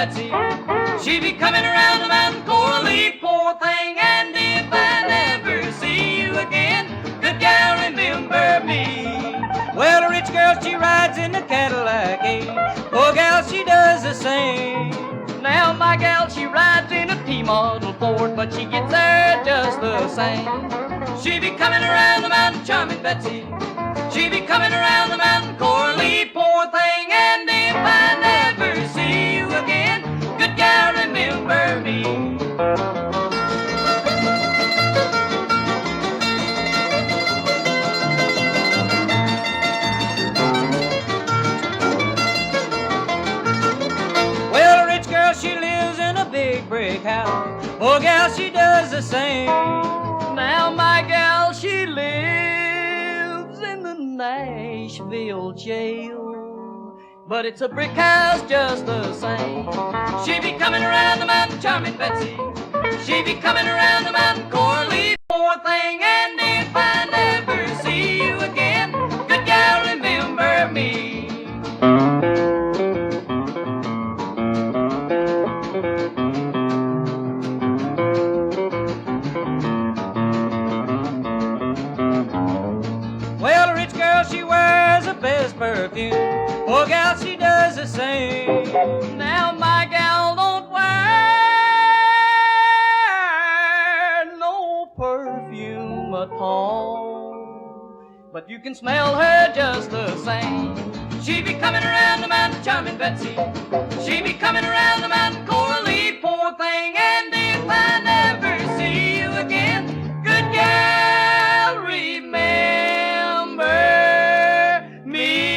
Betsy. She be coming around the mountain, Coralie, poor thing. And if I never see you again, good gal, remember me. Well, a rich girl, she rides in a Cadillac, eh? Poor gal, she does the same. Now my gal, she rides in a T-model Ford, but she gets there just the same. She be coming around the mountain, charming Betsy. She be coming around the mountain, Coralie, poor thing. And if I never see you again, good gal, remember me. Brick house. Oh, gal, she does the same. Now my gal, she lives in the Nashville jail, but it's a brick house just the same. She be coming around the mountain, charming Betsy. She be coming around the mountain, Coralie, poor thing. And if I never see you again, good gal, remember me. Perfume. Poor gal, she does the same. Now my gal don't wear no perfume at all, but you can smell her just the same. She be coming around the mountain, charming Betsy. She be coming around the mountain, Coralie, poor thing. And if I never see you again, good gal, remember me.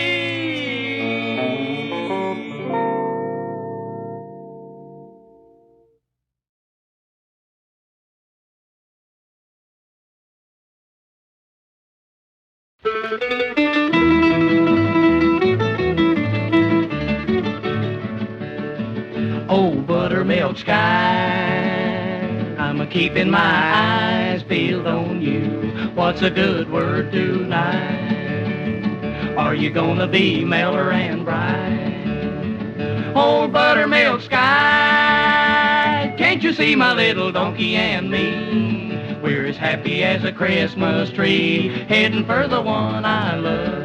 Oh, Buttermilk Sky, I'm a-keeping my eyes peeled on you. What's a good word tonight? Are you gonna be mellow and bright? Oh, Buttermilk Sky, can't you see my little donkey and me? We're as happy as a Christmas tree, heading for the one I love.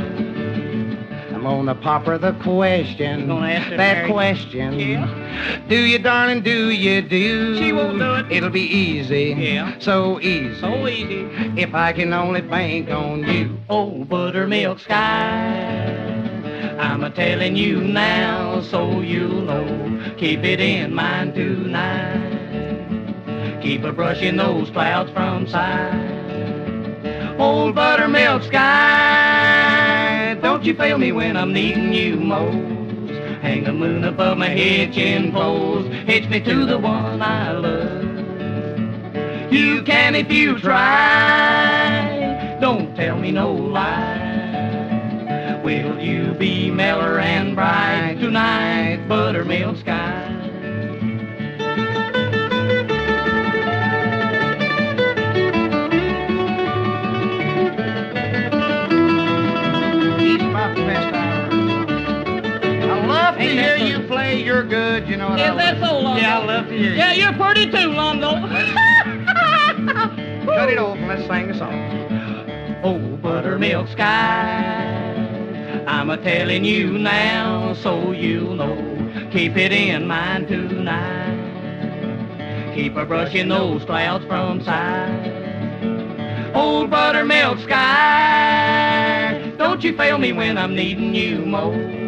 I'm gonna pop her the question, that question. Yeah. Do you, darling, do you do? She won't do it. It'll be easy, Yeah. so easy. So easy. If I can only bank on you. Oh, Buttermilk Sky, I'm a-telling you now so you'll know. Keep it in mind tonight. Keep a-brushing those clouds from sight. Old Buttermilk Sky, don't you fail me when I'm needing you most. Hang a moon above my hitching post, hitch me to the one I love. You can if you try, don't tell me no lie. Will you be mellow and bright tonight, Buttermilk Sky? To hear you play, you're good, you know what I mean? That's so, Lonzo? Yeah, I love to hear you. Yeah, you're pretty too, Lonzo. Cut it off and let's sing a song. Oh, Buttermilk Sky, I'm a-telling you now so you'll know. Keep it in mind tonight. Keep a-brushing those clouds from sight. Oh, Buttermilk Sky, don't you fail me when I'm needing you most.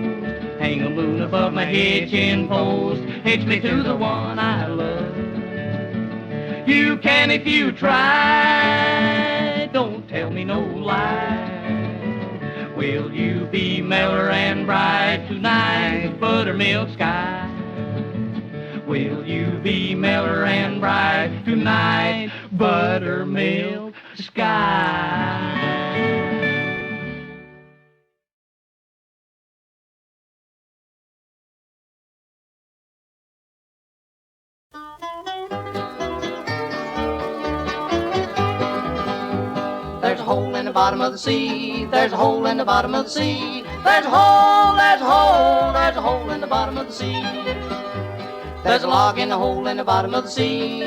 Hang a moon above my hitching post, hitch me to the one I love. You can if you try, don't tell me no lie. Will you be mellow and bright tonight, Buttermilk Sky? Will you be mellow and bright tonight, Buttermilk Sky? There's a hole in the bottom of the sea. There's a hole in the bottom of the sea. There's a hole, there's a hole, there's a hole in the bottom of the sea. There's a log in the hole in the bottom of the sea.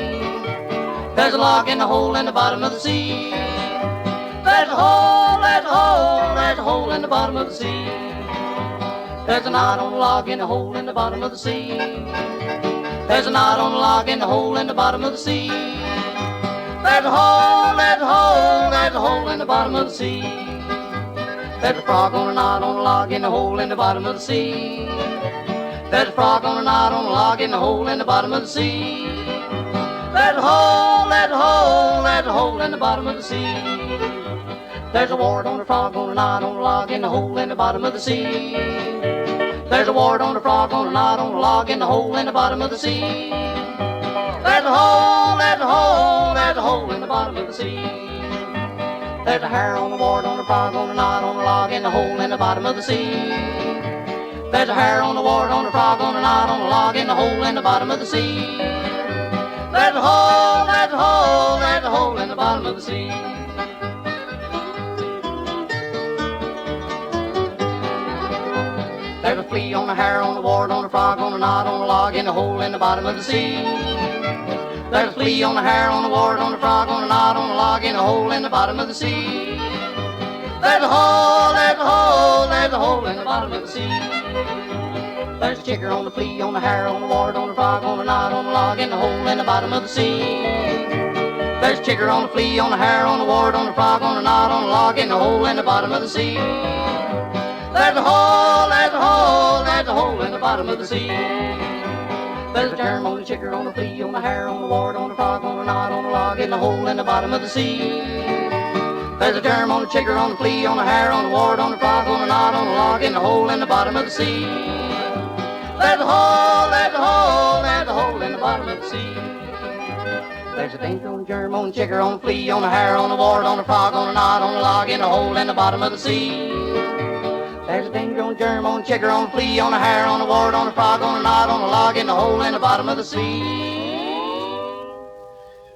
There's a log in the hole in the bottom of the sea. There's a hole, there's a hole, there's a hole in the bottom of the sea. There's a knot on a log in the hole in the bottom of the sea. There's a knot on a log in the hole in the bottom of the sea. There's a hole, there's a hole, there's a hole in the bottom of the sea. There's a frog on a knot on a log in the hole in the bottom of the sea. There's a frog on a knot on a log in the hole in the bottom of the sea. There's a hole, there's a hole, there's a hole in the bottom of the sea. There's a wart on a frog on a knot on a log in the hole in the bottom of the sea. There's a wart on a frog on a knot on a log in the hole in the bottom of the sea. There's a hole, there's a hole, there's a hole in the bottom of the sea. There's a hair on a wart on a frog on a knot on a log in the hole in the bottom of the sea. There's a hair on a wart on a frog on a knot on a log in the hole in the bottom of the sea. There's a hole, there's a hole, there's a hole in the bottom of the sea. There's a flea on a hair on a wart on a frog on a knot on a log in the hole in the bottom of the sea. There's a flea on a hair on a wart on a frog on a knot on a log in a hole in the bottom of the sea. There's a hole, there's a hole, there's a hole in the bottom of the sea. There's a chicker on a flea on a hair on a wart on a frog on a knot on a log in the hole in the bottom of the sea. There's a chicker on a flea on a hair on a wart on a frog on a knot on a log in the hole in the bottom of the sea. There's a hole, there's a hole, there's a hole in the bottom of the sea. There's a germ on a chicker on a flea on a hair on a wart on a frog on a knot on a log in the hole in the bottom of the sea. There's a germ on a chicker on a flea on a hair on a wart on a frog on a knot on a log in the hole in the bottom of the sea. There's a hole, there's a hole, there's a hole in the bottom of the sea. There's a danger on a germ on a chicker on a flea on a hair on a wart on a frog on a knot on a log in the hole in the bottom of the sea. There's a danger on a germ on a chicker on a flea on a hair on a wart on a frog on a knot on a log in the hole in the bottom of the sea.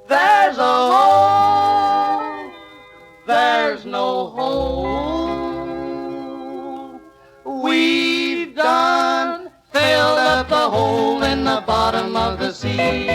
There's a hole, there's no hole. We've done filled up the hole in the bottom of the sea.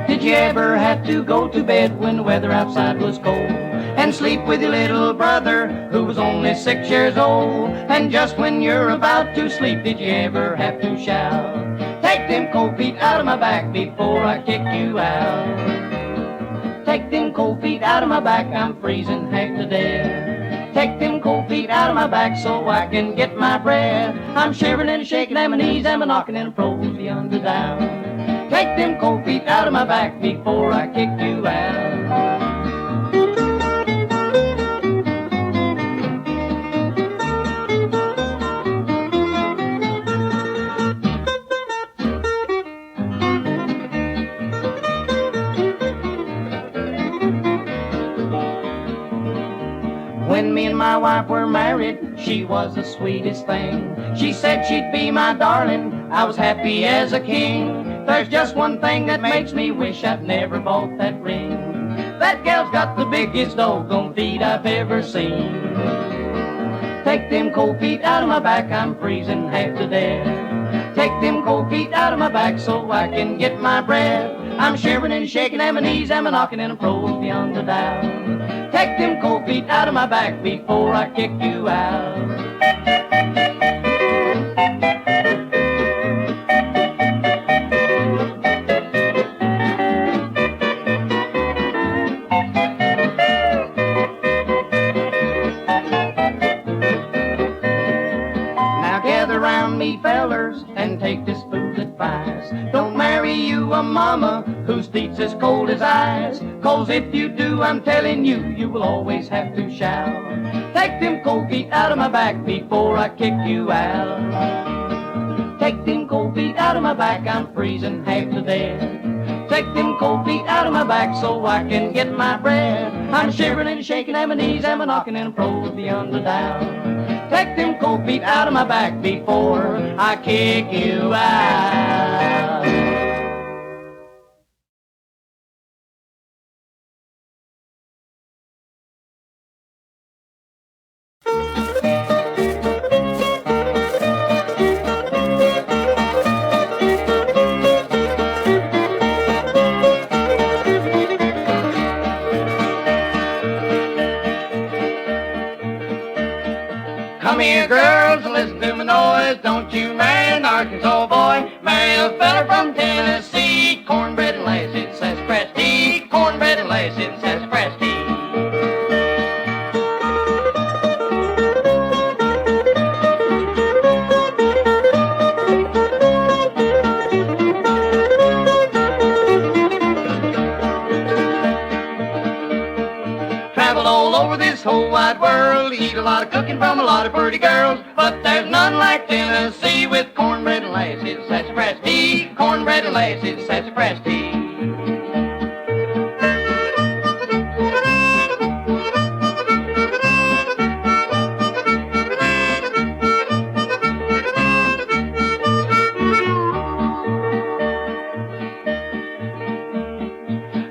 Did you ever have to go to bed when the weather outside was cold and sleep with your little brother who was only 6 years old? And just when you're about to sleep, did you ever have to shout, "Take them cold feet out of my back before I kick you out"? Take them cold feet out of my back, I'm freezing half to death. Take them cold feet out of my back so I can get my breath. I'm shivering and shaking and my knees and my knocking and froze beyond the down. Take them cold feet out of my back before I kick you out. When me and my wife were married, she was the sweetest thing. She said she'd be my darling, I was happy as a king. There's just one thing that makes me wish I'd never bought that ring. That gal's got the biggest doggone feet I've ever seen. Take them cold feet out of my back, I'm freezing half to death. Take them cold feet out of my back so I can get my breath. I'm shivering and shaking and my knees and my knocking and I'm froze beyond the doubt. Take them cold feet out of my back before I kick you out. And take this fool's advice. Don't marry you a mama whose feet's as cold as ice. 'Cause if you do, I'm telling you, you will always have to shout, "Take them cold feet out of my back before I kick you out." Take them cold feet out of my back, I'm freezing half to death. Take them cold feet out of my back so I can get my breath. I'm shivering and shaking and my knees and my knocking and froze beyond the doubt. take them cold feet out of my back before I kick you out. Come here, girls, and listen to my noise. Don't you marry an Arkansas boy. Marry a fella from Tennessee. Cornbread and lace in Sassafras tea. Cornbread and lace in Sassafras tea. Traveled all over this whole wide world, eat a lot of cooking from a lot of pretty girls, but there's none like Tennessee with cornbread and lace in Sassafras tea. Cornbread and lace in Sassafras tea.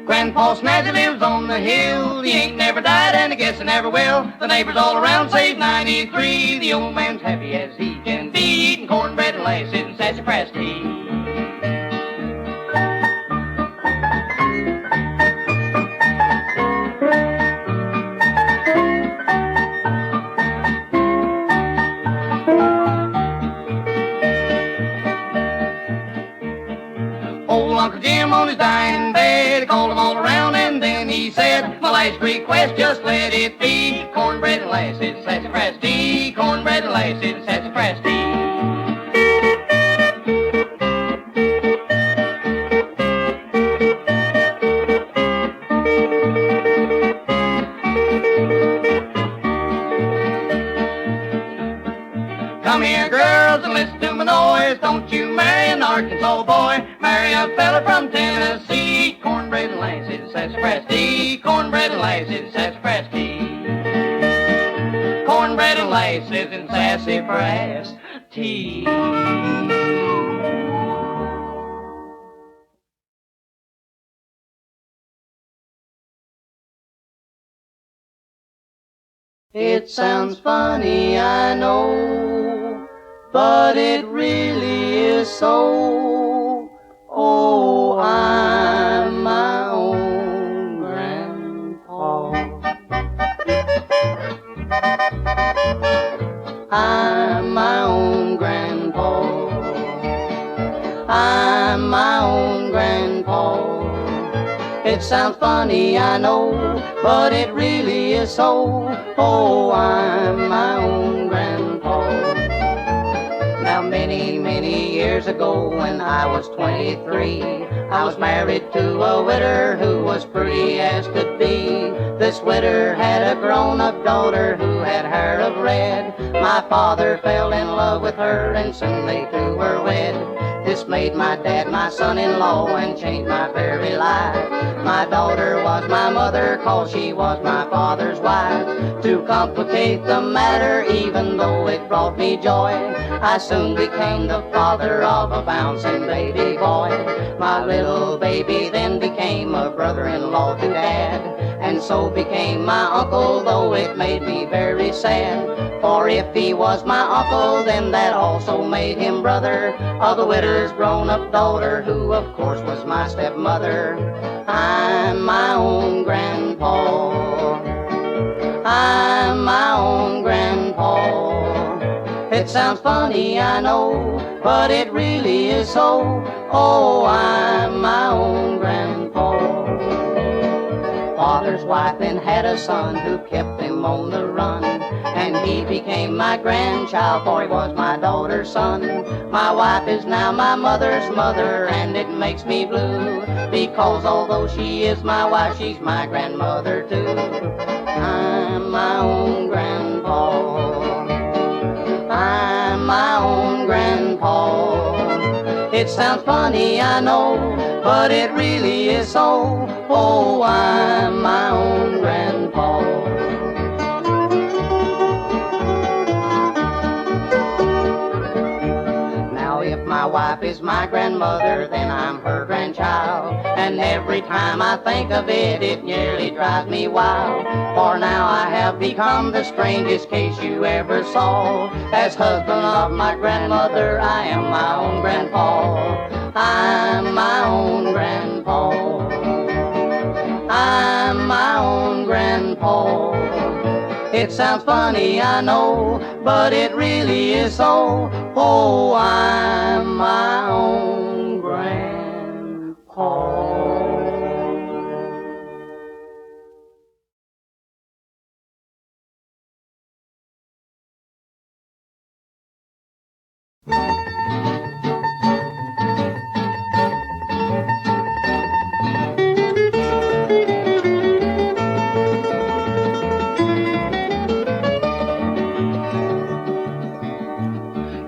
Grandpa Snazzy lives on the hill. He ain't never died and I guess he never will. The neighbors all around say he's 93. The old man's happy as he can be, eating cornbread and lace in Sassafras tea. Old Uncle Jim on his dying bed called him all around and then he said, my last request, just let it be cornbread and lace in Sassafras tea. Cornbread and lace in Sassafras tea. Come here, girls, and listen to my noise. Don't you marry an Arkansas boy. Marry a fella from Tennessee. Cornbread and lace in Sassafras tea. Cornbread and lace in Sassafras tea. Cornbread and lace is in Sassafras tea. It sounds funny, I know, but it really is so. Oh, I'm my own grandpa. I'm my own grandpa. I'm my own grandpa. It sounds funny, I know, but it really is so. Oh, I'm my own grandpa. Now many, many years ago when I was 23, I was married to a widder who was pretty as could be. This widder had a grown-up daughter who had hair of red. My father fell in love with her and soon they two were wed. This made my dad my son-in-law and changed my very life. My daughter was my mother, 'cause she was my father's wife. To complicate the matter, even though it brought me joy, I soon became the father of a bouncing baby boy. My little baby then became a brother-in-law to Dad, and so became my uncle, though it made me very sad. For if he was my uncle, then that also made him brother of the widow's grown-up daughter, who of course was my stepmother. I'm my own grandpa. I'm my own grandpa. It sounds funny, I know, but it really is so. Oh, I'm my own grandpa. Father's wife then had a son who kept him on the run, and he became my grandchild, for he was my daughter's son. My wife is now my mother's mother, and it makes me blue, because although she is my wife, she's my grandmother too. I'm my own grandpa. I'm my own grandpa. It sounds funny, I know, but it really is so. Oh, I'm my own grandpa. wife is my grandmother, then I'm her grandchild. And every time I think of it, it nearly drives me wild. For now I have become the strangest case you ever saw. As husband of my grandmother, I am my own grandpa. I'm my own grandpa. I'm my own grandpa. It sounds funny, I know, but it really is so. Oh, I'm my own grandpa.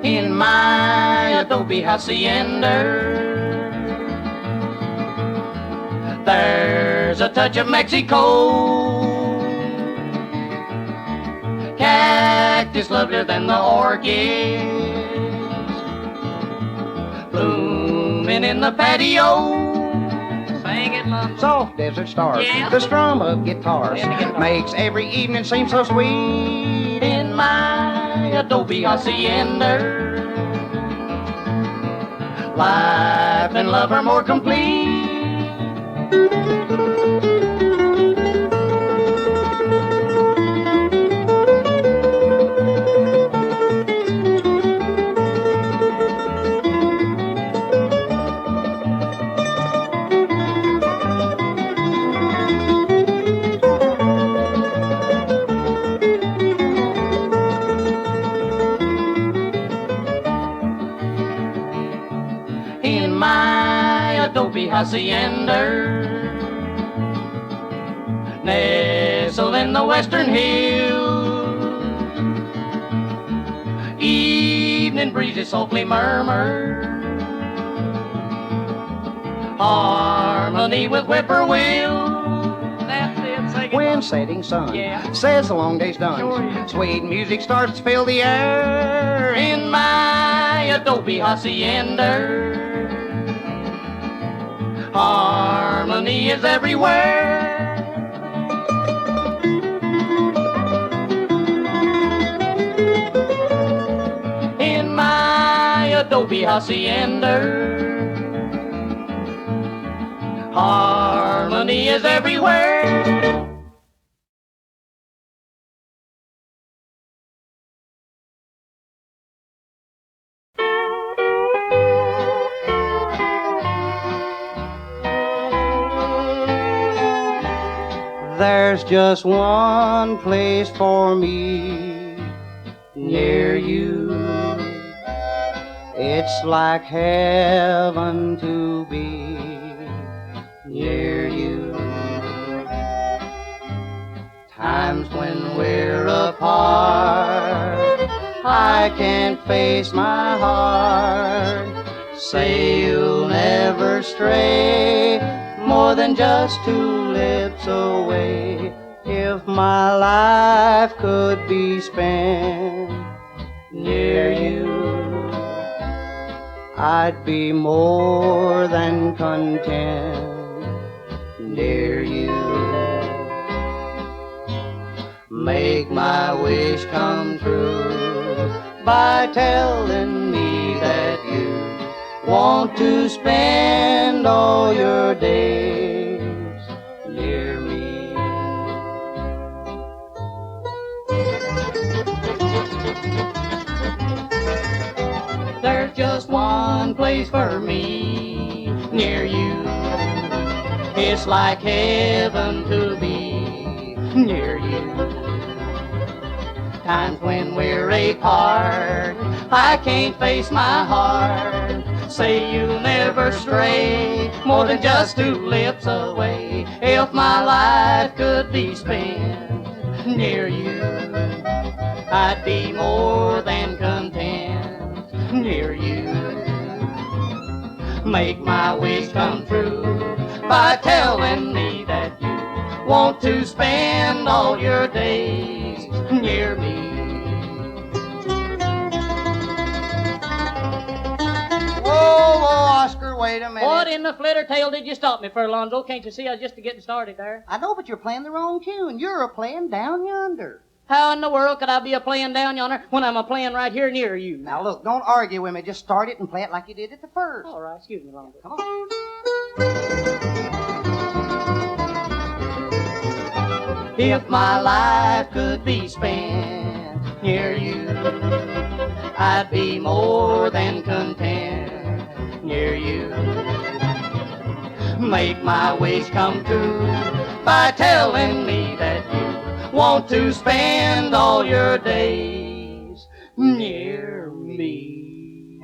In my Adobe Hacienda, there's a touch of Mexico. Cactus lovelier than the orchids, blooming in the patio. Sing it, Lonzo. Soft desert stars, Yeah. the strum of guitars, Yeah, the guitar. makes every evening seem so sweet. In my Adobe Hacienda, life and love are more complete. In my Adobe Hacienda, nestled in the western hills, evening breezes softly murmur, harmony with whippoorwill. That's it, sing it. When setting sun Yeah. says the long day's done, Sure is. sweet music starts to fill the air. In my Adobe Hacienda, harmony is everywhere. In my Adobe Hacienda, harmony is everywhere. There's just one place for me near you. It's like heaven to be near you. Times when we're apart, I can't face my heart. Say you'll never stray more than just two lips away. If my life could be spent near you, I'd be more than content near you. Make my wish come true by telling me that you want to spend all your days near me. There's just one place for me near you. It's like heaven to be near you. Times when we're apart, I can't face my heart. Say you'll never stray more than just two lips away. If my life could be spent near you, I'd be more than content near you. Make my wish come true by telling me that you want to spend all your days near me. Oh, wait a minute. What in the flitter tail did you stop me for, Lonzo? Can't you see I was just getting started there? I know, but you're playing the wrong tune. You're a-playing Down Yonder. How in the world could I be a-playing down yonder when I'm a-playing right here near you? Now, look, don't argue with me. Just start it and play it like you did at the first. All right, excuse me, Lonzo. Come on. If my life could be spent near you, I'd be more than content near you. Make my wish come true by telling me that you want to spend all your days near me.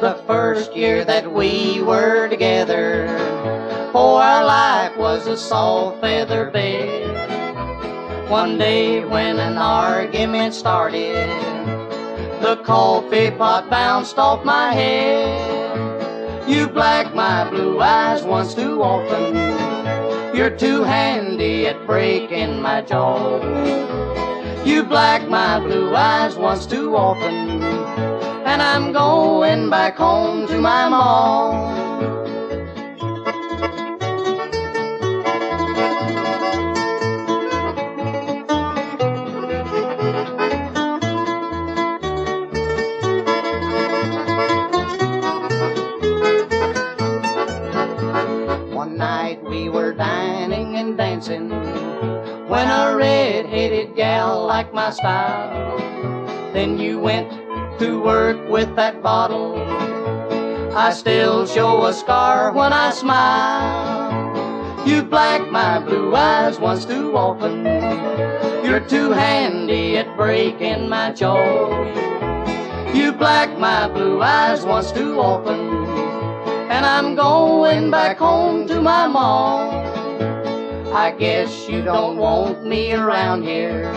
The first year that we were together, oh, our life was a soft feather bed. One day when an argument started, the coffee pot bounced off my head. You blacked my blue eyes once too often. You're too handy at breaking my jaw. You blacked my blue eyes once too often, and I'm going back home to my mom. One night we were dining and dancing when a red-headed gal liked my style. Then you went to work with that bottle. I still show a scar when I smile. You blacked my blue eyes once too often. You're too handy at breaking my jaw. You blacked my blue eyes once too often, and I'm going back home to my mom. I guess you don't want me around here,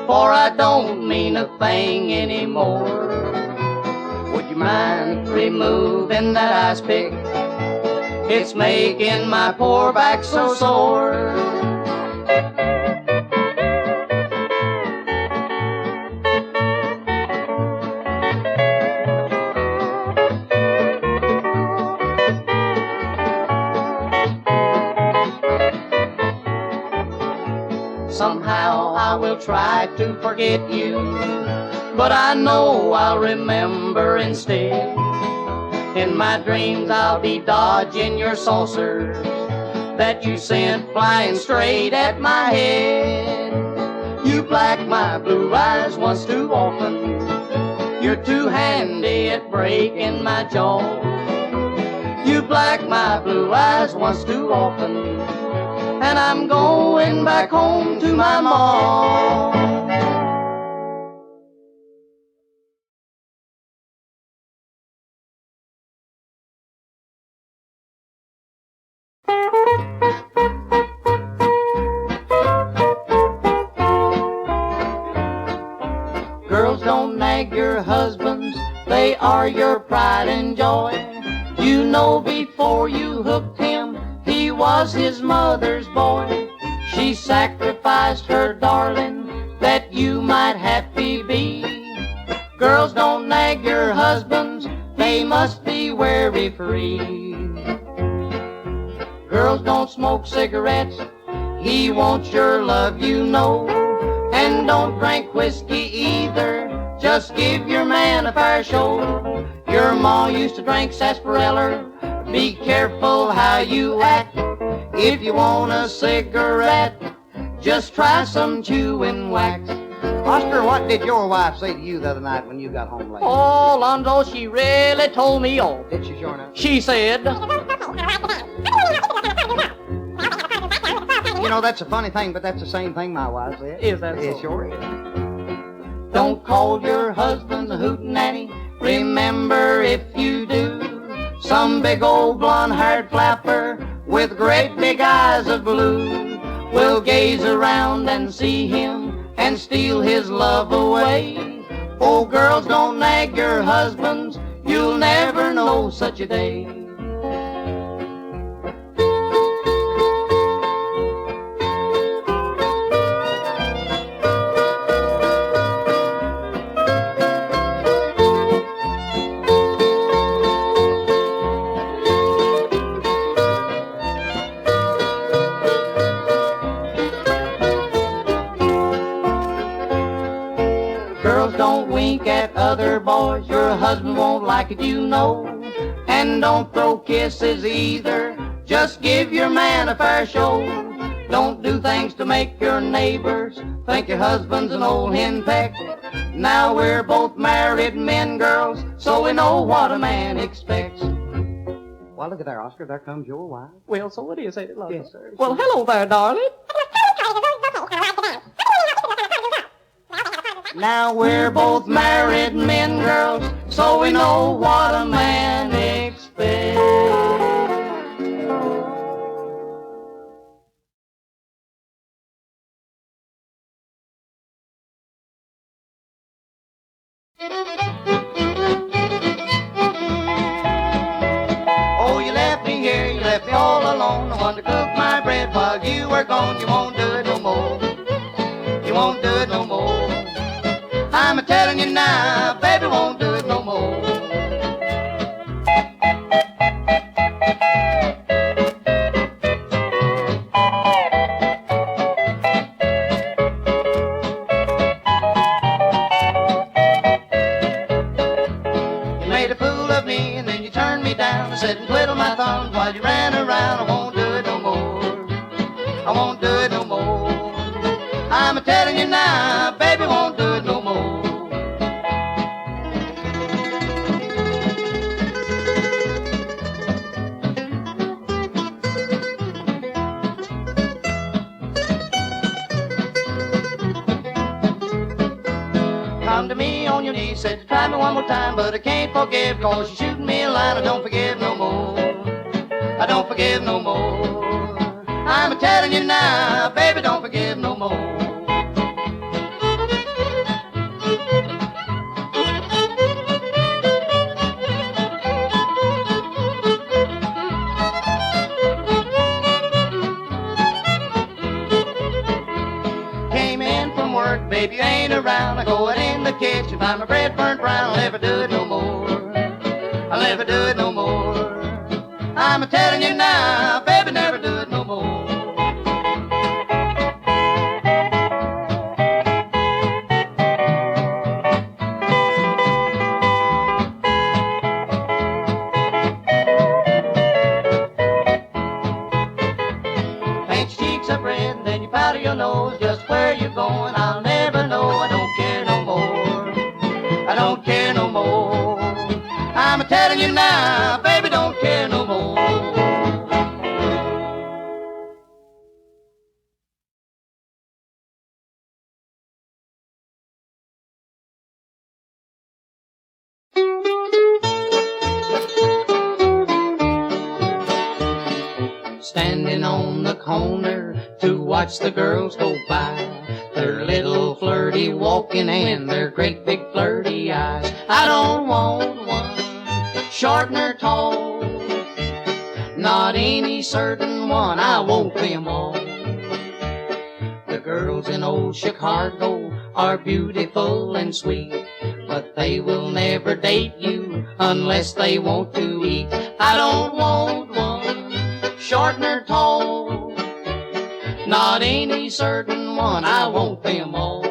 for I don't mean a thing anymore. Would you mind removing that ice pick? It's making my poor back so sore. Somehow I will try to forget you, but I know I'll remember instead. In my dreams I'll be dodging your saucers that you sent flying straight at my head. You blacked my blue eyes once too often. You're too handy at breaking my jaw. You blacked my blue eyes once too often, and I'm going back home to my mom. Girls, don't nag your husbands, they are your pride and joy. You know before you hooked him, he was his mother's boy. She sacrificed her darling that you might happy be. Girls, don't nag your husbands, they must be wary free. Girls, don't smoke cigarettes, he wants your love, you know. And don't drink whiskey either, just give your man a fair show. Your ma used to drink sarsaparilla, be careful how you act. If you want a cigarette, just try some chewing wax. Oscar, what did your wife say to you the other night when you got home late? Oh, Lonzo, she really told me off. Did she sure enough? She said, you know, that's a funny thing, but that's the same thing my wife said. Is that so? It sure is. Don't call your husband a hootenanny. Remember, if you do, some big old blonde-haired flapper with great big eyes of blue will gaze around and see him and steal his love away. Oh, girls, don't nag your husbands, you'll never know such a day. Don't wink at other boys, your husband won't like it, you know. And don't throw kisses either, just give your man a fair show. Don't do things to make your neighbors think your husband's an old henpeck. Now we're both married men, girls, so we know what a man expects. Well, look at there, Oscar, there comes your wife. Well, so it is, ain't it, Lonzo? Yes, sir. Well, hello there, darling. Now we're both married men, girls, so we know what a man expects. Oh, you left me here, you left me all alone. I wanted to cook my bread while you were gone. You won't do it no more. You won't do it no more. I'm a-telling you now, baby won't do it no more. You made a fool of me and then you turned me down. I said and twiddled my thumbs while you ran around. I won't do it no more. I won't do it no more. I'm a-telling you now, baby won't do it no more. Come to me on your knees, said try me one more time, but I can't forgive, cause you're shooting me a line. I don't forgive no more. I don't forgive no more. I'm a-telling you now, baby, don't forgive no more. Baby, you ain't around. I go out in the kitchen, find my bread burnt brown. I'll never do it no more. I'll never do it no more. I'm a-telling you now, baby, never do it no more. Paint your cheeks up red, and then you powder your nose. Just where you're going, I'll never know. I don't care no more. I don't care no more. I'm a-telling you now, baby, don't care no more. Standing on the corner to watch the girls go by, their little flirty walking and their great big flirty eyes. I don't want one short nor tall, not any certain one, I want them all. The girls in old Chicago are beautiful and sweet, but they will never date you unless they want to eat. I don't want one short nor tall, not any certain one, I want them all.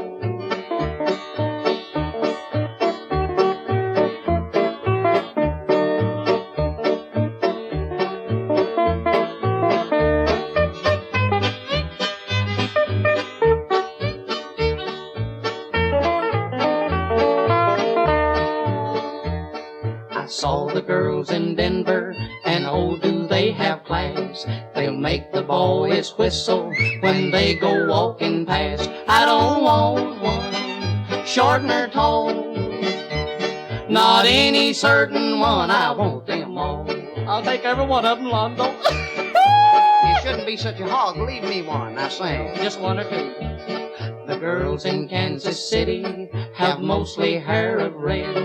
I saw the girls in Denver, and oh, do they have class. They'll make the boys whistle when they go walking past. I don't want one short nor tall, not any certain one, I want them all. I'll take every one of them, Lonzo. You shouldn't be be such a hog. Leave me one. Now sing. Just one or two. The girls in Kansas City have mostly hair of red.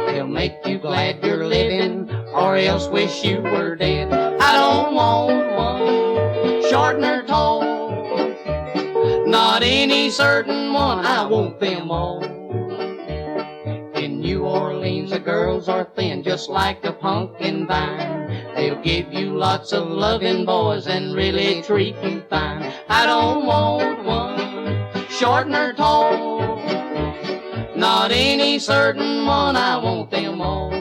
They'll make you glad you're living or else wish you were dead. I don't want one short nor tall, not any certain one, I want them all. In New Orleans the girls are thin just like a pumpkin vine. They'll give you lots of loving boys and really treat you fine. I don't want one short nor tall, not any certain one, I want them all.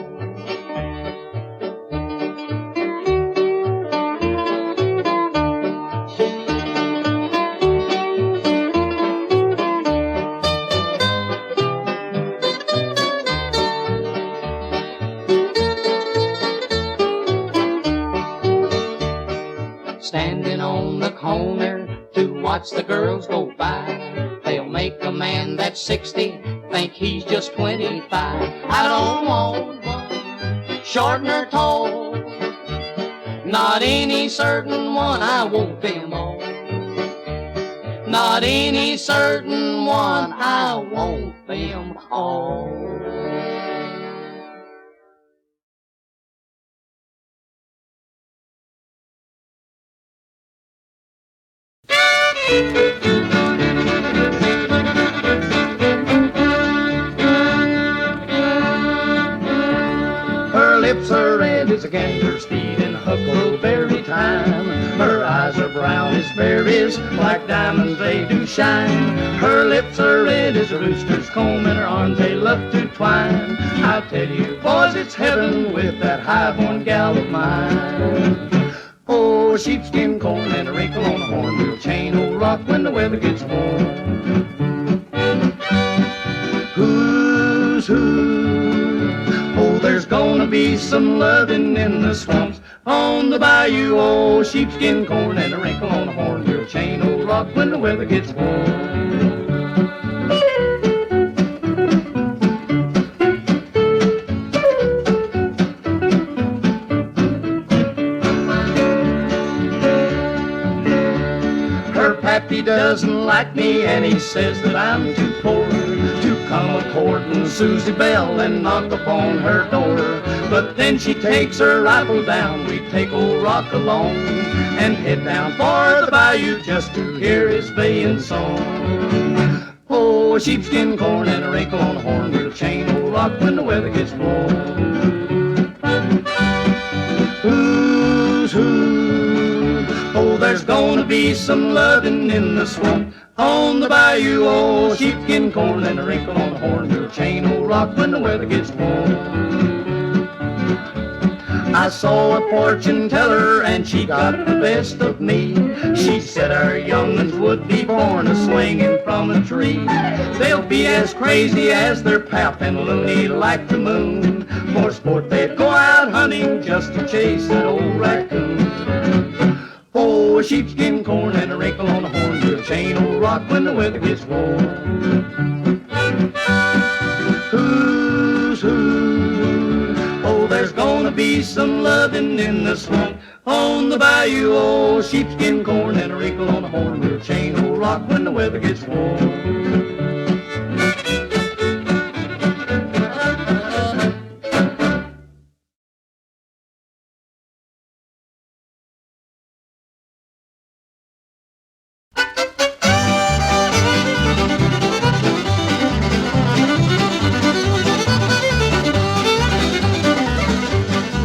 Standing on the corner to watch the girls go by, they'll make a man that's 60 think he's just 25. I don't want one short nor tall, not any certain one, I want them all. Not any certain one, I want them all. Her lips are red as a gander speeding huckleberry time. Her eyes are brown as berries, like diamonds they do shine. Her lips are red as a rooster's comb, and her arms they love to twine. I'll tell you, boys, it's heaven with that high-born gal of mine. Oh, sheepskin corn and a wrinkle on a horn will chain old rock when the weather gets warm. Who's who? Oh, there's gonna be some loving in the swamps on the bayou. Oh, sheepskin corn and a wrinkle on a horn will chain old rock when the weather gets warm. He doesn't like me and he says that I'm too poor to come a-courting Suzy Bell and knock upon her door. But then she takes her rifle down, we take old Rock along and head down for the bayou just to hear his baying song. Oh, sheepskin corn and a wrinkle on a horn will chain old Rock when the weather gets warm. Who's who? Oh, there's gonna be some loving in the swamp on the bayou. Oh, sheepskin corn and a wrinkle on a horn will chain old Rock when the weather gets warm. I saw a fortune teller and she got the best of me. She said our young'uns would be born a-swinging from a tree. They'll be as crazy as their pap and loony like the moon. For sport they'd go out hunting just to chase that old raccoon. Oh, a sheepskin corn and a wrinkle on a horn will chain old Rock when the weather gets warm. Who's who? Oh, there's gonna be some loving in the swamp on the bayou. Oh, sheepskin corn and a wrinkle on a horn will chain old Rock when the weather gets warm.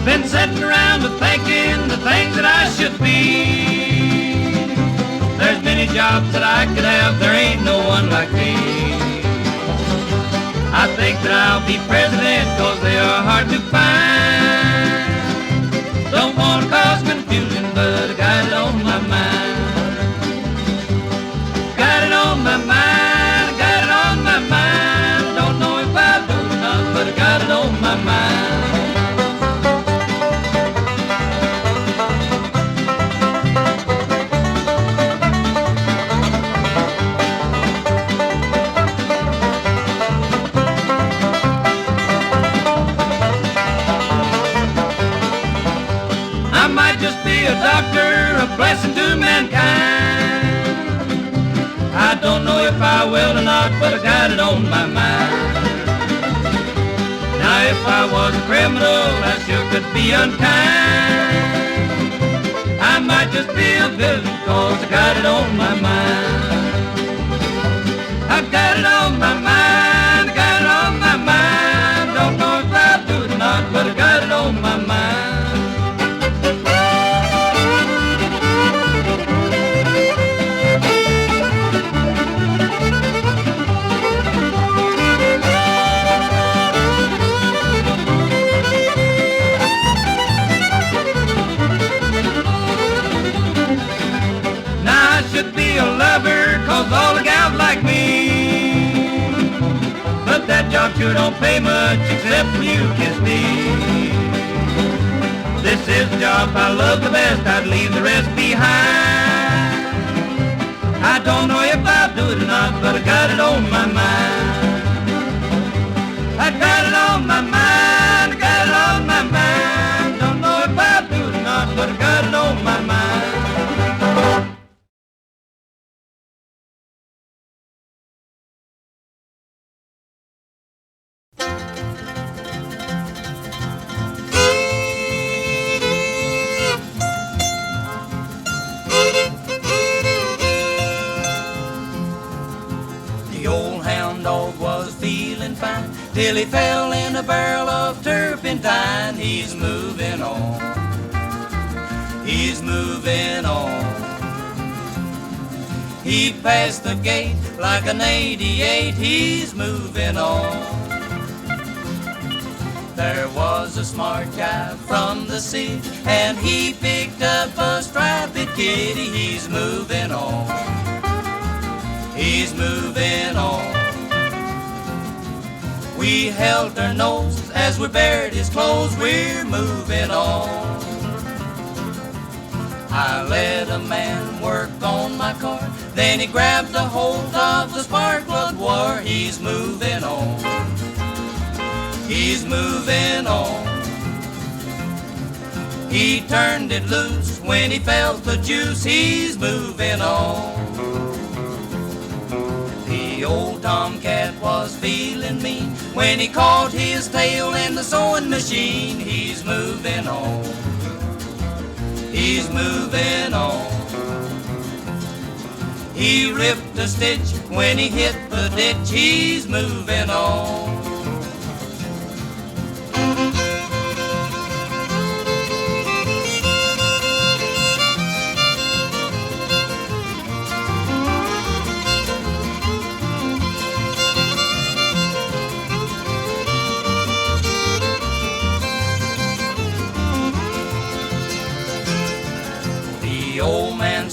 Been sitting around and thinking the things that I should be. There's many jobs that I could have, there ain't no one like me. I think that I'll be president, cause they are hard to find. Don't want to cause confusion, but I got it on my mind. Got it on my mind, got it on my mind. Don't know if I'll do it or not, but I got it on my mind. A doctor I will or not, but I got it on my mind. Now if I was a criminal, I sure could be unkind. I might just be a villain, 'cause I got it on my mind. I got it on my mind, I got it on my mind. Don't know if I'll do it or not, but I got it on my mind. All the gals like me, but that job sure don't pay much except when you kiss me. This is the job I love the best, I'd leave the rest behind. I don't know if I'll do it or not, but I got it on my mind. I got it on my mind, I got it on my mind. Don't know if I'll do it or not, but I got it on my mind. Till he fell in a barrel of turpentine. He's moving on, he's moving on. He passed the gate like an 88. He's moving on. There was a smart guy from the city, and he picked up a striped kitty. He's moving on, he's moving on. We held our noses as we buried his clothes. We're moving on. I let a man work on my car, then he grabbed a hold of the spark plug wire. He's moving on, he's moving on. He turned it loose when he felt the juice. He's moving on. The old tomcat was feeling mean when he caught his tail in the sewing machine. He's moving on, he's moving on. He ripped a stitch when he hit the ditch. He's moving on.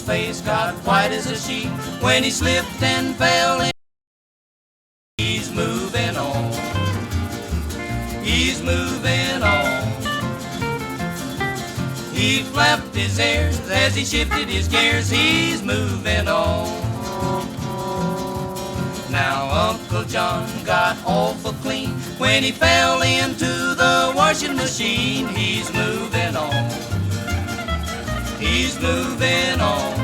Face got white as a sheet when he slipped and fell in. He's moving on, he's moving on. He flapped his ears as he shifted his gears. He's moving on. Now Uncle John got awful clean when he fell into the washing machine. He's moving on, he's moving on.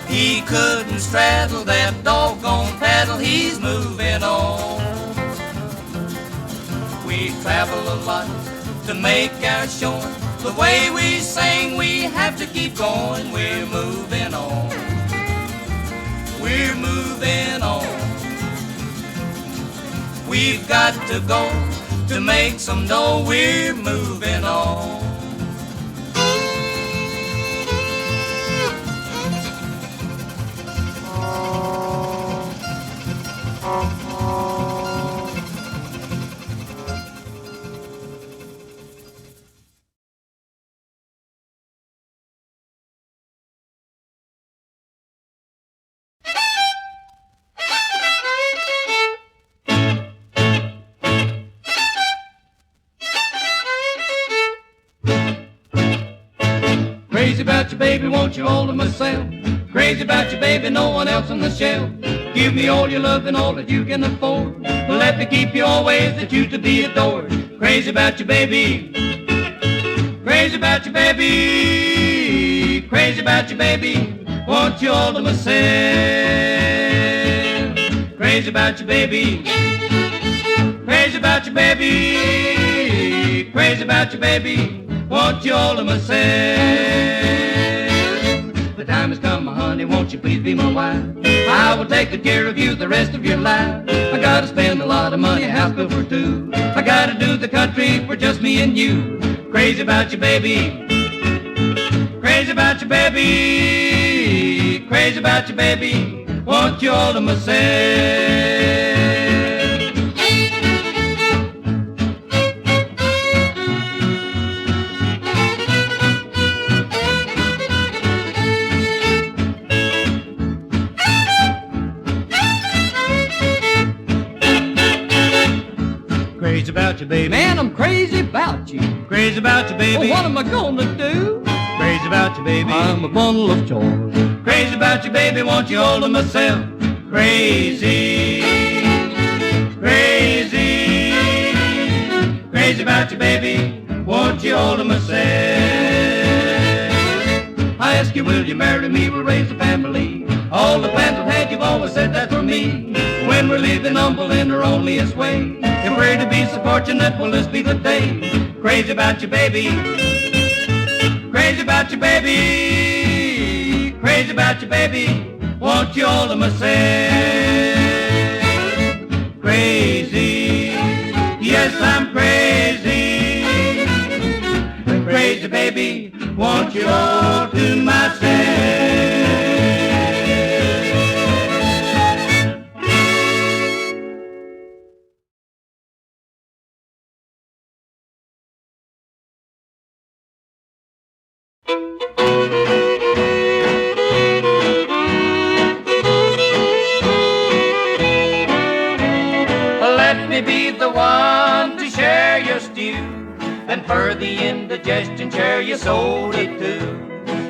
He couldn't straddle that doggone paddle. He's moving on. We travel a lot to make our showing. The way we sing, we have to keep going. We're moving on, we're moving on. We've got to go to make some dough. We're moving on. Crazy about you, baby, won't you hold myself? Crazy about you, baby, no one else on the shelf. Give me all your love and all that you can afford. Let me keep you always that you to be adored. Crazy about you, baby. Crazy about you, baby. Crazy about you, baby. want you all to myself. Crazy about you, baby. Crazy about you, baby. Crazy about you, baby. Want you all to myself. The time has come, my honey, won't you please be my wife? I will take good care of you the rest of your life. I gotta spend a lot of money, house bill for two. I gotta do the country for just me and you. Crazy about you, baby. Crazy about you, baby. Crazy about you, baby. Want you all to myself. Crazy about you, baby. Man, I'm crazy about you. Crazy about you, baby. Well, what am I gonna do? Crazy about you, baby. I'm a bundle of joy. Crazy about you, baby. Want you all to myself. Crazy. Crazy. Crazy about you, baby. Want you all to myself. I ask you, will you marry me? We'll raise a family. All the plans we've had, you've always said that for me. When we're living humble in our onlyest way. If we're to be so fortunate, will this be the day? Crazy about you, baby. Crazy about you, baby. Crazy about you, baby. Want you all to myself. Crazy. Yes, I'm crazy. Crazy, baby. Want you all to myself. Let me be the one to share your stew, then for the indigestion share your soda too.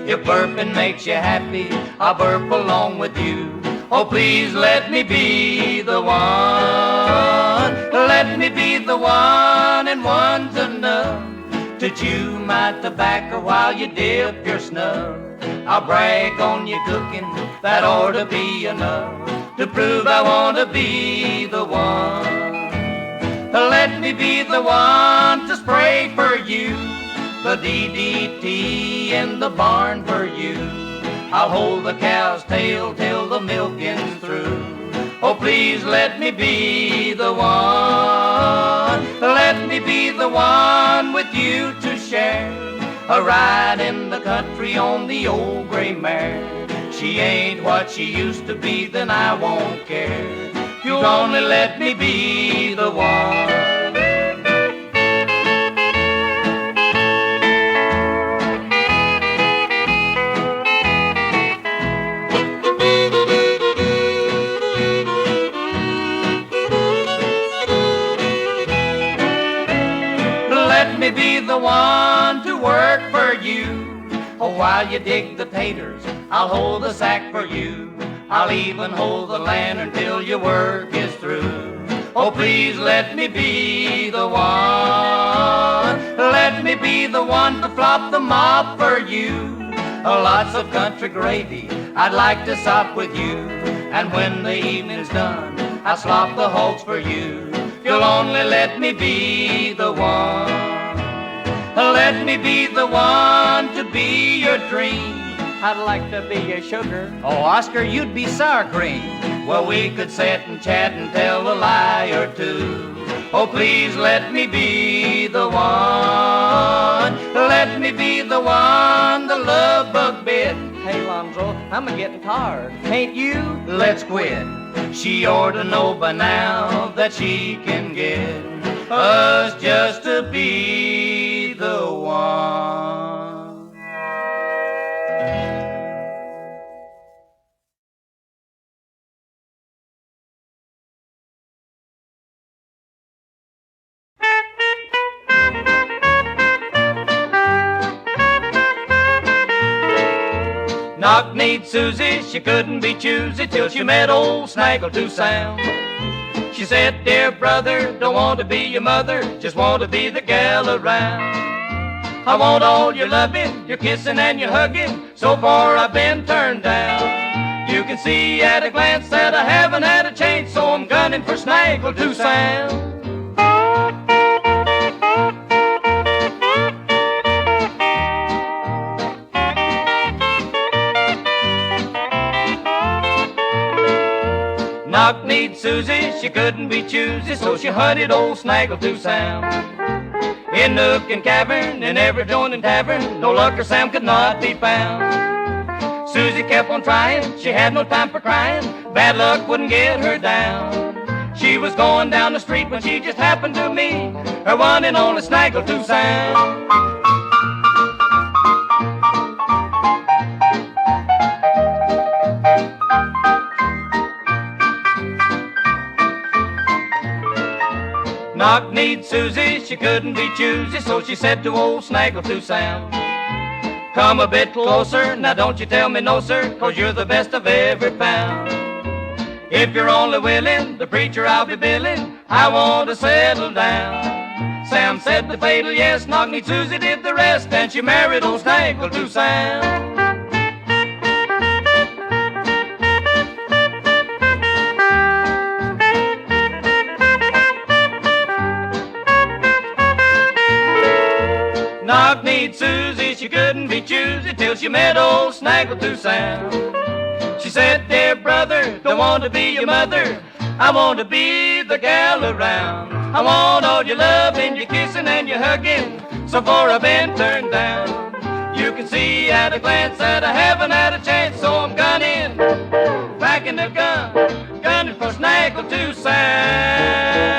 If burping makes you happy, I'll burp along with you. Oh, please let me be the one. Let me be the one, and one's enough to chew my tobacco while you dip your snuff. I'll brag on your cooking, that ought to be enough to prove I want to be the one. Let me be the one to spray for you, the DDT in the barn for you. I'll hold the cow's tail till the milking's through. Oh, please let me be the one. Let me be the one with you to share a ride in the country on the old gray mare. She ain't what she used to be, then I won't care. You'll only let me be the one. Let me be the one to work for you. Oh, while you dig the taters, I'll hold the sack for you. I'll even hold the lantern till your work is through. Oh, please let me be the one. Let me be the one to flop the mop for you. Oh, lots of country gravy, I'd like to sop with you. And when the evening's done, I'll slop the hogs for you. You'll only let me be the one. Let me be the one to be your dream. I'd like to be your sugar. Oh, Oscar, you'd be sour cream. Well, we could sit and chat and tell a lie or two. Oh, please let me be the one. Let me be the one the love bug bit. Hey, Lonzo, I'm a-getting tired. Ain't you? Let's quit. She ought to know by now that she can get us just to be the one. Knock-kneed Suzy, she couldn't be choosy till she met old Snaggletooth Sam. She said, dear brother, don't want to be your mother, just want to be the gal around. I want all your loving, your kissing and your hugging. So far I've been turned down. You can see at a glance that I haven't had a chance, so I'm gunning for Snaggletooth Sound. Knock-kneed Suzy, she couldn't be choosy, so she hunted old Snaggletooth Sound. In nook and cavern, in every joint and tavern, no luck or Sam could not be found. Suzy kept on trying, she had no time for crying, bad luck wouldn't get her down. She was going down the street when she just happened to meet her one and only Snaggletooth Sound. Knock-kneed Suzy, she couldn't be choosy, so she said to old Snaggletooth Sound, come a bit closer, now don't you tell me no, sir, 'cause you're the best I've ever found. If you're only willing, the preacher I'll be billing, I want to settle down. Sam said the fatal yes, Knock-kneed Suzy did the rest, and she married old Snaggletooth Sound. Knock-kneed Suzy, she couldn't be choosy till she met old Snaggletooth Sound. She said, dear brother, don't want to be your mother, I want to be the gal around. I want all your loving, your kissing and your hugging, so far I've been turned down. You can see at a glance that I haven't had a chance, so I'm gunning, packing the gun, gunning for Snaggletooth Sound.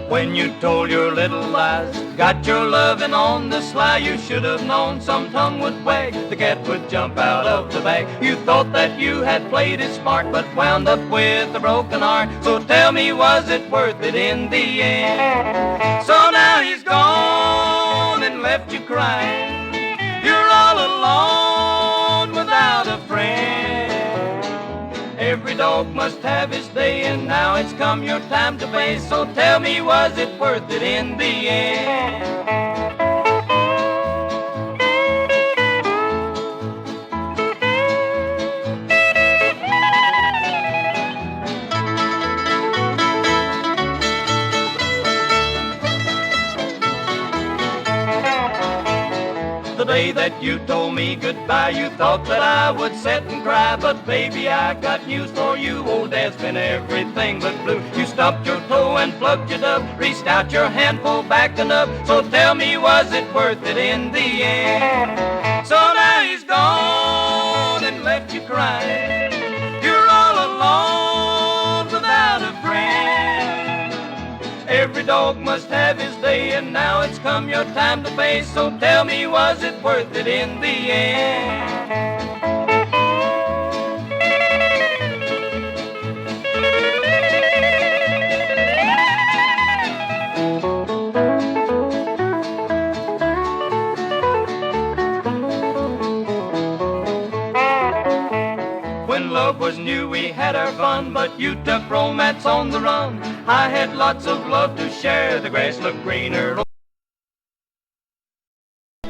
When you told your little lies, got your loving on the sly, you should have known some tongue would wag, the cat would jump out of the bag. You thought that you had played it smart, but wound up with a broken heart. So tell me, was it worth it in the end? So now he's gone and left you crying, you're all alone without a friend. Every dog must have his day, and now it's come your time to pay. So tell me, was it worth it in the end? The day that you told me goodbye, you thought that I would sit and cry. But baby, I got news for you, old dad's been everything but blue. You stubbed your toe and plugged your dub, reached out your hand, pulled back the nub. So tell me, was it worth it in the end? So now he's gone and left you crying, you're all alone without a friend. Every dog must have his day, and now it's come your time to pay. So tell me, was it worth it in the end? When love was new, we had our fun, but you took romance on the run. I had lots of love to share, the grass looked greener.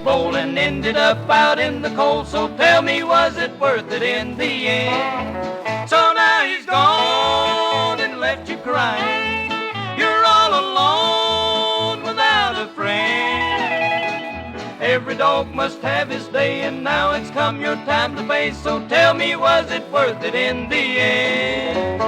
Bowling ended up out in the cold, so tell me, was it worth it in the end? So now he's gone and left you crying, you're all alone without a friend. Every dog must have his day, and now it's come your time to pay. So tell me, was it worth it in the end?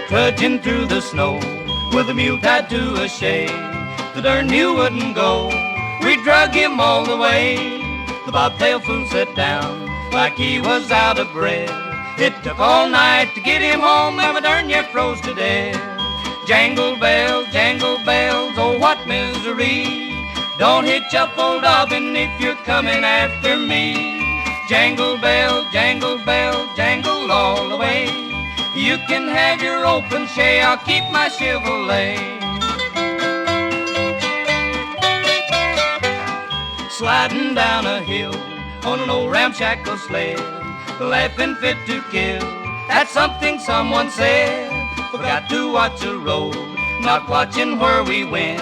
Trudging through the snow with a mule tied to a shade, the darn mule wouldn't go, we drug him all the way. The bobtail fool sat down like he was out of breath. It took all night to get him home, and my darn near froze to death. Jangle bells, oh what misery. Don't hitch up, old Dobbin, if you're coming after me. Jangle bells, jangle bells, jangle all the way. You can have your open shay, I'll keep my Chevrolet. Sliding down a hill on an old ramshackle sled, laughing fit to kill. That's something someone said. Forgot to watch the road, not watching where we went.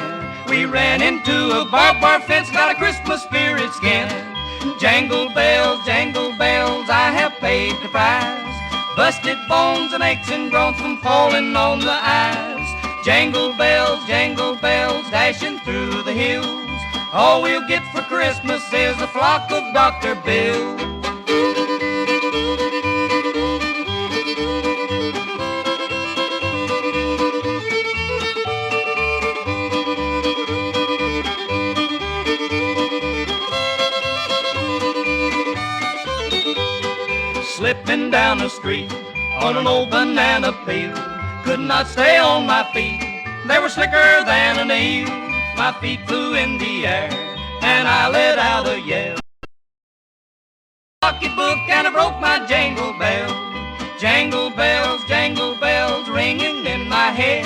We ran into a barbed wire fence, got a Christmas spirit skin. Jangle bells, I have paid the price. Busted bones and aches and groans from falling on the ice. Jangle bells, dashing through the hills. All we'll get for Christmas is a flock of Dr. Bill. Slipping down the street on an old banana peel, could not stay on my feet, they were slicker than an eel. My feet flew in the air and I let out a yell. Pocketbook and I broke my jangle bell. Jangle bells ringing in my head.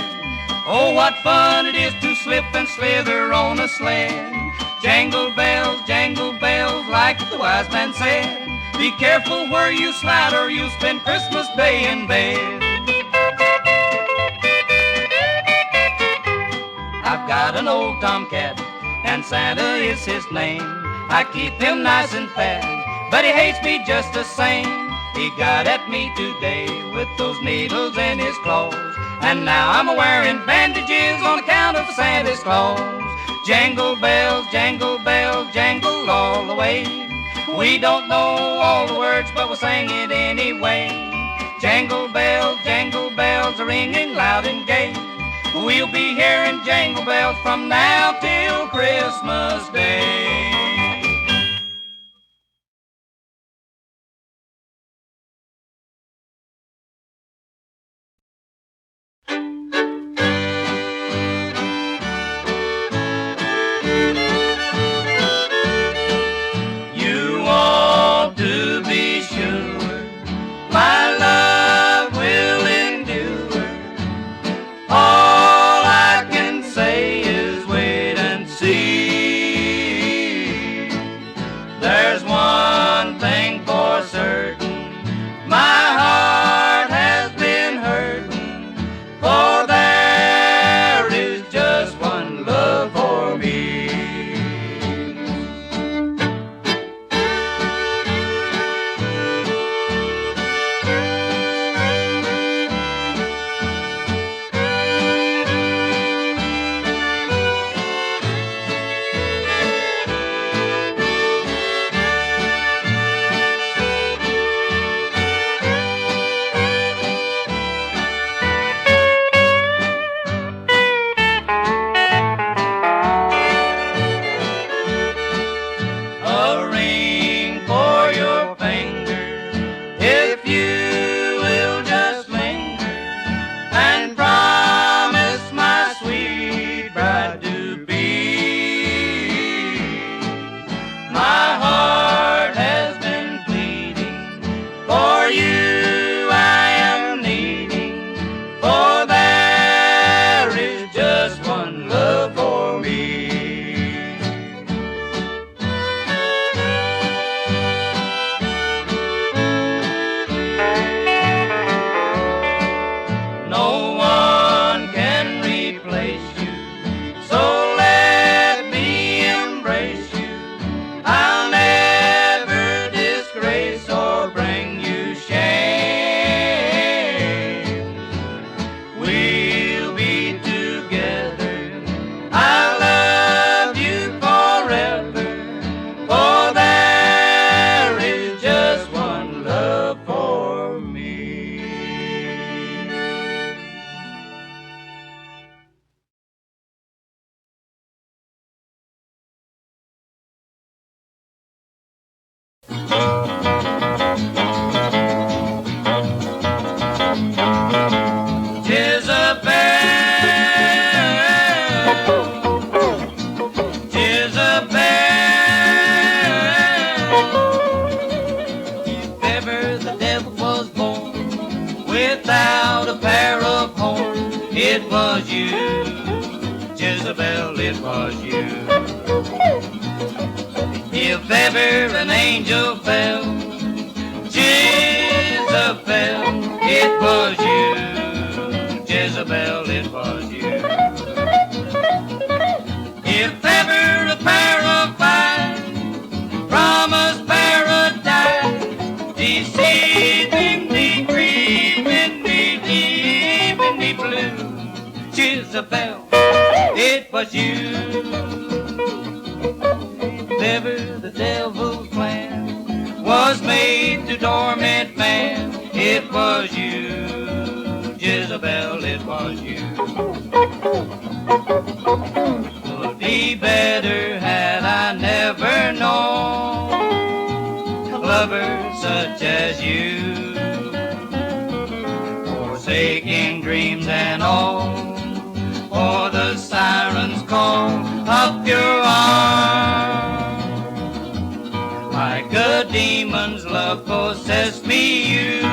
Oh, what fun it is to slip and slither on a sled. Jangle bells, like the wise man said. Be careful where you slide or you'll spend Christmas Day in bed. I've got an old tomcat and Santa is his name. I keep him nice and fat, but he hates me just the same. He got at me today with those needles in his claws, and now I'm wearing bandages on account of Santa's Claus. Jangle bells, jangle all the way. We don't know all the words, but we'll sing it anyway. Jangle bells are ringing loud and gay. We'll be hearing jangle bells from now till Christmas Day. without a pair of horns. It was you, Jezabel, it was you. If ever an angel fell, Jezabel, it was you, Jezabel, it was you. If ever a pair of eyes promised paradise, deceiving me, creeping me, leaving me blue, Jezabel, it was you. If ever the devil's plan was made to torment man, it was you, Jezabel, it was you. Would be better had I never known a lover such as you, forsaking dreams and all, for the sirens call up your arms. Like a demon's love possessed me, you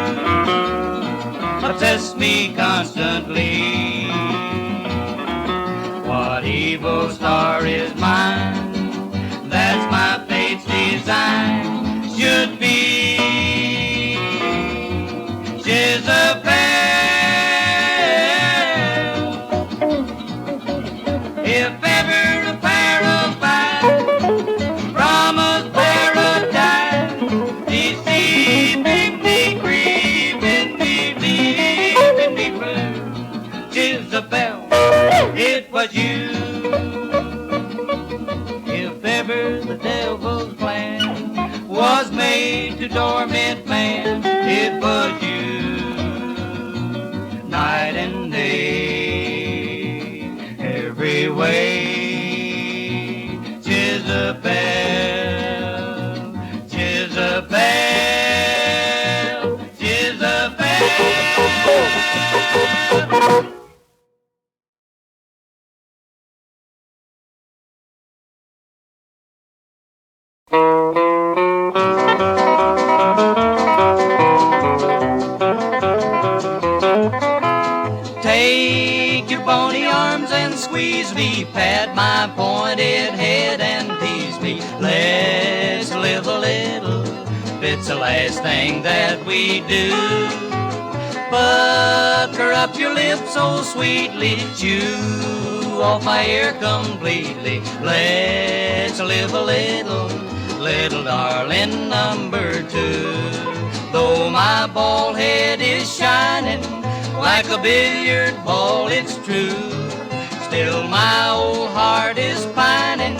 obsessed me constantly. What evil star is mine? That's my fate's design. Should be Jezabel. If ever a pair of eyes promised paradise, deceiving me, grieving me, leaving me blue, Jezabel, it was you. If ever the devil's plan was made to torment man, it was you. Night and day, every way, Jezabel, Jezabel, Jezabel. Take your bony arms and squeeze me, pat my pointed head and tease me. Let's live a little, it's the last thing that we do. Pucker up your lips so sweetly, chew off my ear completely. Let's live a little, little darling number two. Though my bald head is shining like a billiard ball, it's true, still my old heart is pining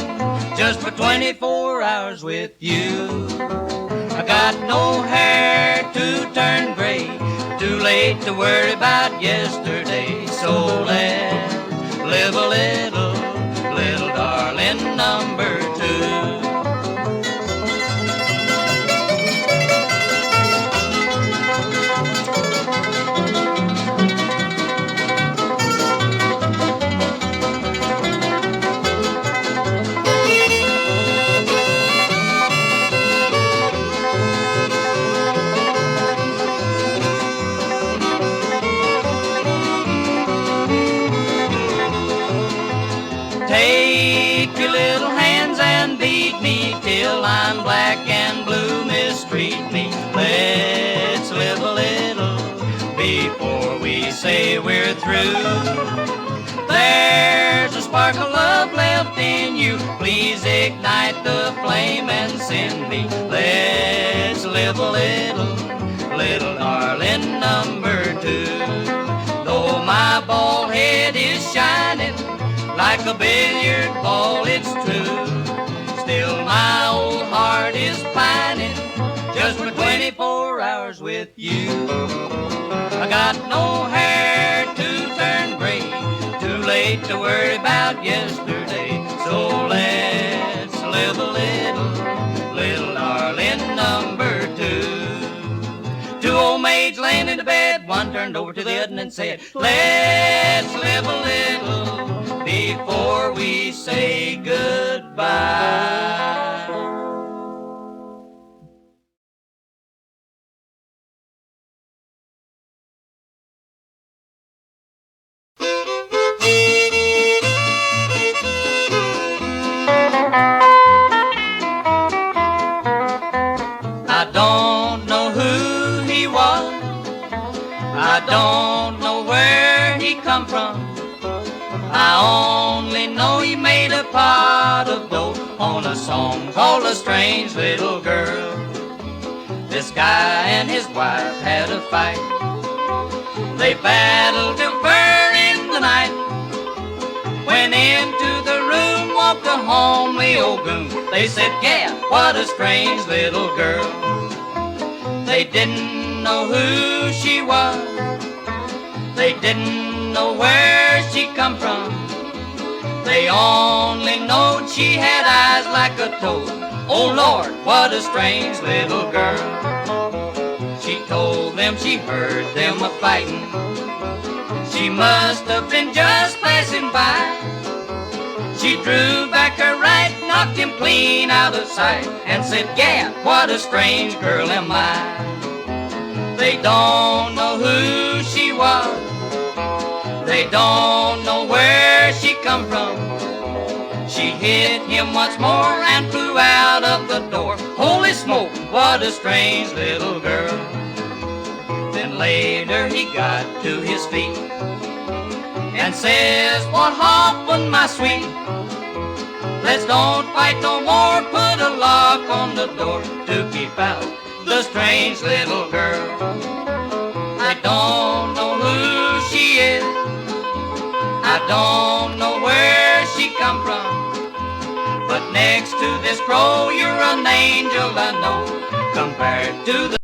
just for 24 hours with you. I got no hair to turn gray, too late to worry about yesterday. So let's live a little, little darling number two. Take your little hands and beat me till I'm black and blue, mistreat me. Let's live a little before we say we're through. There's a spark of love left in you, please ignite the flame and send me. Let's live a little, little darling number two. Though my bald head is shining like a billiard ball, it's true, still my old heart is pining just for 24 hours with you. I got no hair to turn gray, too late to worry about yesterday. So let's live a little, little darling number two. Two old maids laying in the bed, one turned over to the other and said, let's live a little before we say goodbye. I don't know where he come from. I only know he made a pot of dough on a song called A Strange Little Girl. This guy and his wife had a fight. They battled till far in the night. When into the room walked a homely old goon. They said, yeah, what a strange little girl. They didn't know who she was. They didn't know where she come from. They only knowed she had eyes like a toad. Oh Lord, what a strange little girl. She told them she heard them a-fighting. She must have been just passing by. She drew back her right, knocked him clean out of sight, and said, yeah, what a strange girl am I. They don't know who she was. They don't know where she come from. She hit him once more and flew out of the door. Holy smoke, what a strange little girl. Then later he got to his feet and says, what happened, my sweet? Let's don't fight no more, put a lock on the door to keep out the strange little girl. I don't know who she is. I don't know where she come from. But next to this crow, you're an angel, I know, compared to the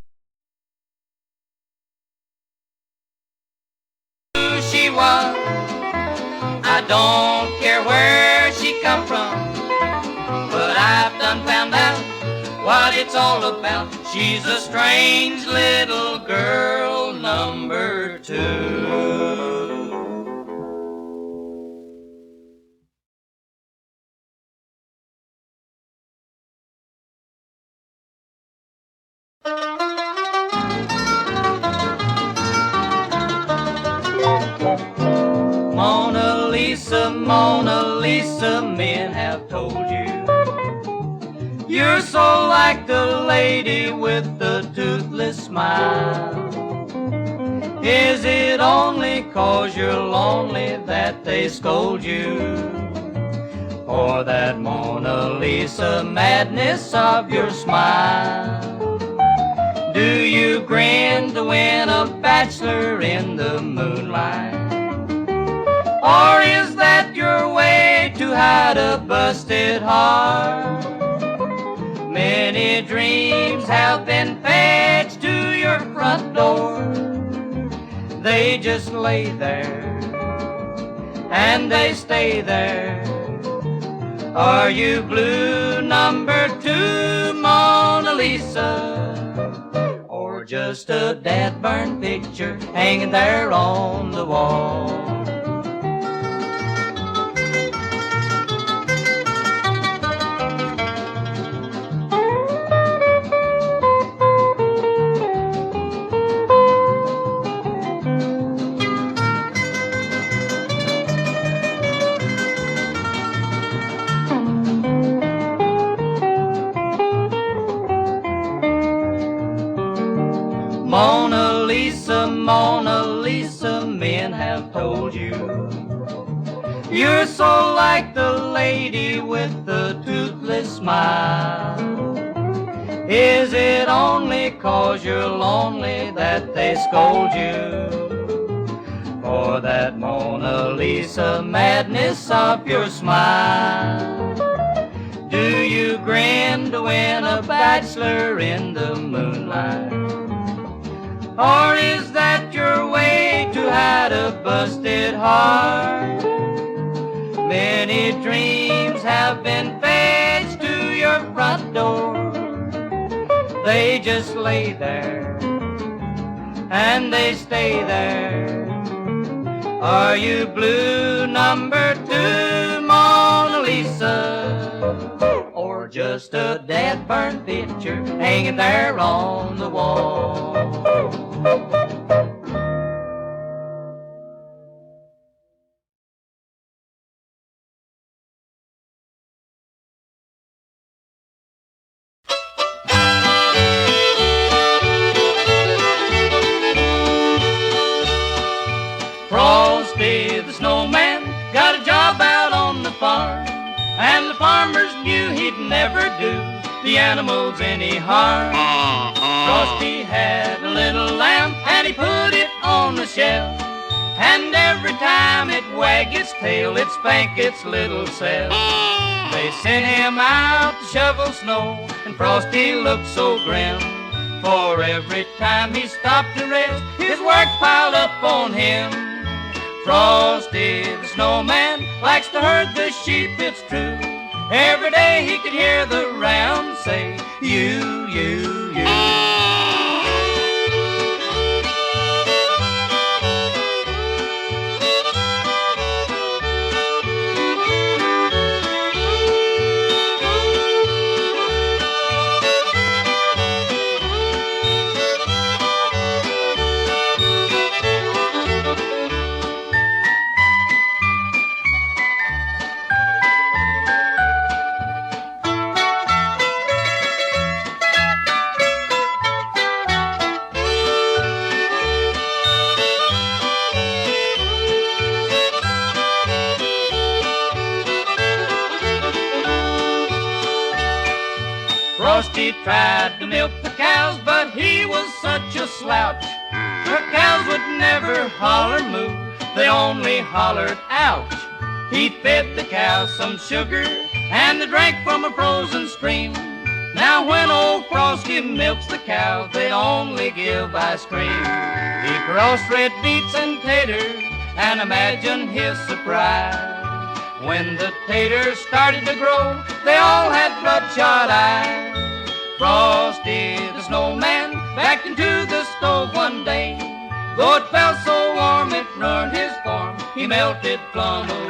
who she was. I don't care where she come from, but I've done found out what it's all about. She's a strange little girl, number 2. Mona Lisa, Mona Lisa, men have told you you're so like the lady with the toothless smile. Is it only 'cause you're lonely that they scold you for that Mona Lisa madness of your smile? Do you grin to win a bachelor in the moonlight? Or is that your way to hide a busted heart? Many dreams have been fetched to your front door. They just lay there and they stay there. Are you blue number 2, Mona Lisa? Or just a dead-burned picture hanging there on the wall? Mona Lisa, Mona Lisa, men have told you you're so like the lady with the toothless smile. Is it only 'cause you're lonely that they scold you for that Mona Lisa madness of your smile? Do you grin to win a bachelor in the moonlight? Or is that your way to hide a busted heart? Many dreams have been fetched to your front door. They just lay there and they stay there. Are you blue number 2, Mona Lisa? Or just a dead burnt picture hanging there on the wall? farmers knew he'd never do the animals any harm. Frosty had a little lamb, and he put it on the shelf. And every time it wagged its tail, it spanked its little self. They sent him out to shovel snow, and Frosty looked so grim. For every time he stopped to rest, his work piled up on him. Frosty the snowman likes to herd the sheep, it's true. Every day he could hear the ram say, you, you, you. Frosty tried to milk the cows, but he was such a slouch. The cows would never holler moo, they only hollered ouch. He fed the cows some sugar, and they drank from a frozen stream. Now when old Frosty milks the cows, they only give ice cream. He crossed red beets and taters, and imagine his surprise. When the taters started to grow, they all had bloodshot eyes. Frosty the snowman backed into the stove one day. Though it felt so warm it ruined his form, he melted plumb away.